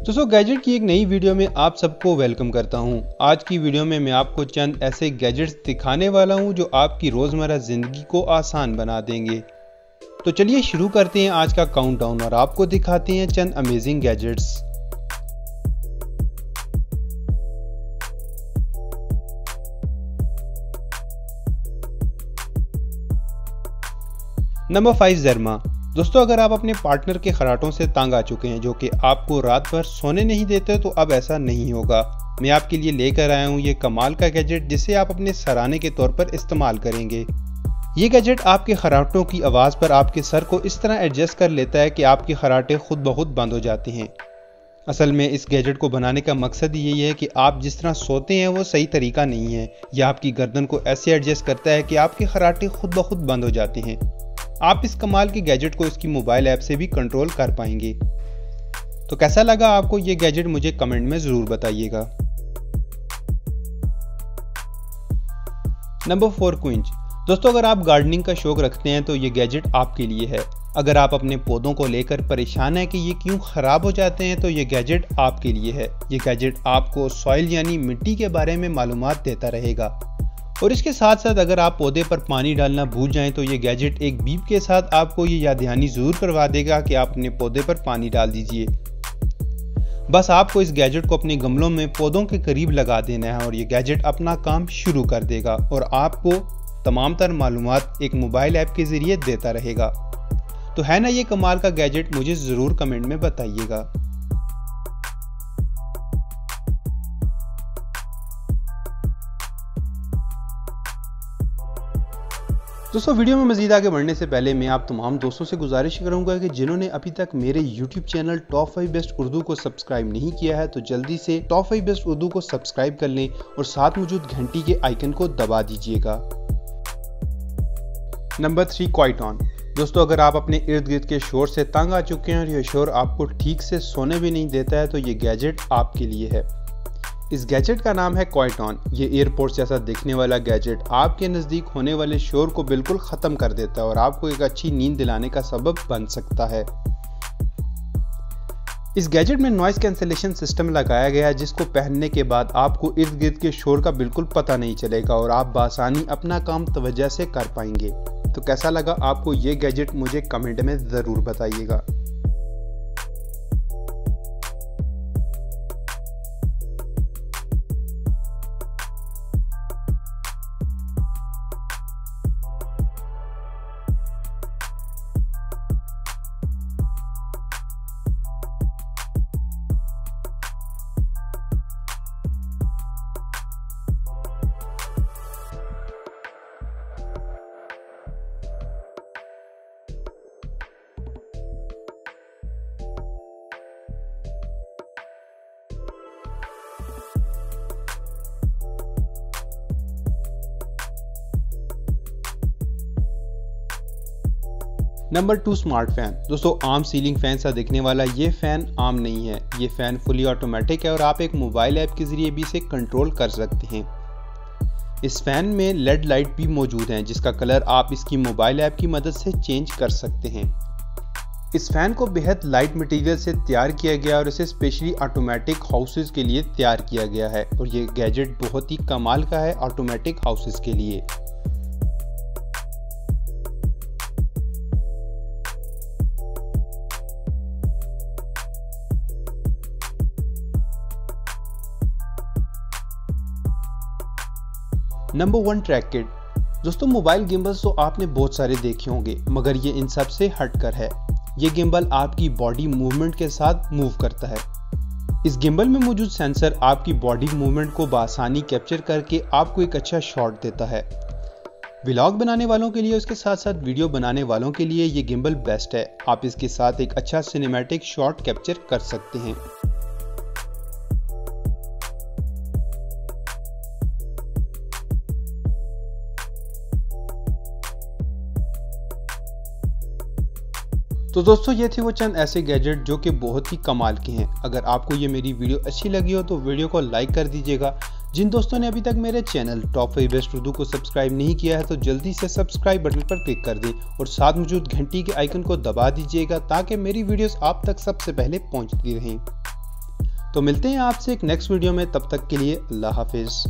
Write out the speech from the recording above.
दोस्तों गैजेट की एक नई वीडियो में आप सबको वेलकम करता हूं। आज की वीडियो में मैं आपको चंद ऐसे गैजेट्स दिखाने वाला हूं जो आपकी रोज़मर्रा ज़िंदगी को आसान बना देंगे। तो चलिए शुरू करते हैं आज का काउंटडाउन और आपको दिखाते हैं चंद अमेजिंग गैजेट्स। नंबर 5 ज़रमा। दोस्तों अगर आप अपने पार्टनर के खर्राटों से तंग आ चुके हैं जो कि आपको रात भर सोने नहीं देते, तो अब ऐसा नहीं होगा। मैं आपके लिए लेकर आया हूँ ये कमाल का गैजेट जिसे आप अपने सराहने के तौर पर इस्तेमाल करेंगे। ये गैजेट आपके खर्राटों की आवाज़ पर आपके सर को इस तरह एडजस्ट कर लेता है कि आपके खर्राटे खुद ब खुद बंद हो जाते हैं। असल में इस गैजेट को बनाने का मकसद यही है कि आप जिस तरह सोते हैं वो सही तरीका नहीं है। यह आपकी गर्दन को ऐसे एडजस्ट करता है कि आपके खर्राटे खुद ब खुद बंद हो जाते हैं। आप इस कमाल के गैजेट को इसकी मोबाइल ऐप से भी कंट्रोल कर पाएंगे। तो कैसा लगा आपको ये गैजेट, मुझे कमेंट में ज़रूर बताइएगा। नंबर 4 क्विंच। दोस्तों अगर आप गार्डनिंग का शौक रखते हैं तो ये गैजेट आपके लिए है। अगर आप अपने पौधों को लेकर परेशान हैं कि ये क्यों ख़राब हो जाते हैं तो ये गैजेट आपके लिए है। ये गैजेट आपको सॉइल यानी मिट्टी के बारे में मालूमात देता रहेगा। और इसके साथ साथ अगर आप पौधे पर पानी डालना भूल जाएं तो ये गैजेट एक बीप के साथ आपको ये याद दहानी ज़रूर करवा देगा कि आप अपने पौधे पर पानी डाल दीजिए। बस आपको इस गैजेट को अपने गमलों में पौधों के करीब लगा देना है और ये गैजेट अपना काम शुरू कर देगा और आपको तमाम तर मालूमात एक मोबाइल ऐप के ज़रिए देता रहेगा। तो है ना ये कमाल का गैजेट, मुझे ज़रूर कमेंट में बताइएगा। दोस्तों वीडियो में मज़ीद आगे बढ़ने से पहले मैं आप तमाम दोस्तों से गुजारिश करूंगा कि जिन्होंने अभी तक मेरे YouTube channel top 5 best Urdu को सब्सक्राइब नहीं किया है तो जल्दी से टॉप 5 बेस्ट उर्दू को सब्सक्राइब कर लें और साथ मौजूद घंटी के आइकन को दबा दीजिएगा। नंबर 3 क्वाइटॉन। दोस्तों अगर आप अपने इर्द गिर्द के शोर से तंग आ चुके हैं और यह शोर आपको ठीक से सोने भी नहीं देता है तो ये गैजेट आपके लिए है। इस गैजेट का नाम है क्वाइटॉन। ये एयरपोर्ट जैसा दिखने वाला गैजेट आपके नज़दीक होने वाले शोर को बिल्कुल ख़त्म कर देता है और आपको एक अच्छी नींद दिलाने का सबब बन सकता है। इस गैजेट में नॉइज़ कैंसलेशन सिस्टम लगाया गया है जिसको पहनने के बाद आपको इर्द गिर्द के शोर का बिल्कुल पता नहीं चलेगा और आप बासानी अपना काम तवज्जो से कर पाएंगे। तो कैसा लगा आपको ये गैजेट, मुझे कमेंट में ज़रूर बताइएगा। Number 2 smart fan. दोस्तों आम सीलिंग फैन सा दिखने वाला ये फैन आम नहीं है। ये फैन फुली ऑटोमेटिक है और आप एक मोबाइल ऐप के जरिए भी इसे कंट्रोल कर सकते हैं। इस फैन में लेड लाइट भी मौजूद हैं जिसका कलर आप इसकी मोबाइल ऐप की मदद से चेंज कर सकते हैं। इस फैन को बेहद लाइट मटेरियल से तैयार किया गया और इसे स्पेशली ऑटोमेटिक हाउसेज के लिए तैयार किया गया है और ये गैजेट बहुत ही कमाल का है ऑटोमेटिक हाउसेज के लिए। Number 1 track kit. दोस्तों मोबाइल गिम्बल्स तो आपने बहुत सारे देखे होंगे मगर ये इन सब से हटकर है। ये गिम्बल आपकी बॉडी मूवमेंट के साथ मूव करता है। इस गिम्बल में मौजूद सेंसर आपकी बॉडी मूवमेंट को बआसानी कैप्चर करके आपको एक अच्छा शॉट देता है। व्लॉग बनाने वालों के लिए उसके साथ साथ वीडियो बनाने वालों के लिए ये गिम्बल बेस्ट है। आप इसके साथ एक अच्छा सिनेमैटिक शॉट कैप्चर कर सकते हैं। तो दोस्तों ये थे वो चंद ऐसे गैजेट जो कि बहुत ही कमाल के हैं। अगर आपको ये मेरी वीडियो अच्छी लगी हो तो वीडियो को लाइक कर दीजिएगा। जिन दोस्तों ने अभी तक मेरे चैनल टॉप 5 बेस्ट उर्दू को सब्सक्राइब नहीं किया है तो जल्दी से सब्सक्राइब बटन पर क्लिक कर दें और साथ मौजूद घंटी के आइकन को दबा दीजिएगा ताकि मेरी वीडियोस आप तक सबसे पहले पहुंचती रहें। तो मिलते हैं आपसे एक नेक्स्ट वीडियो में, तब तक के लिए अल्लाह हाफिज़।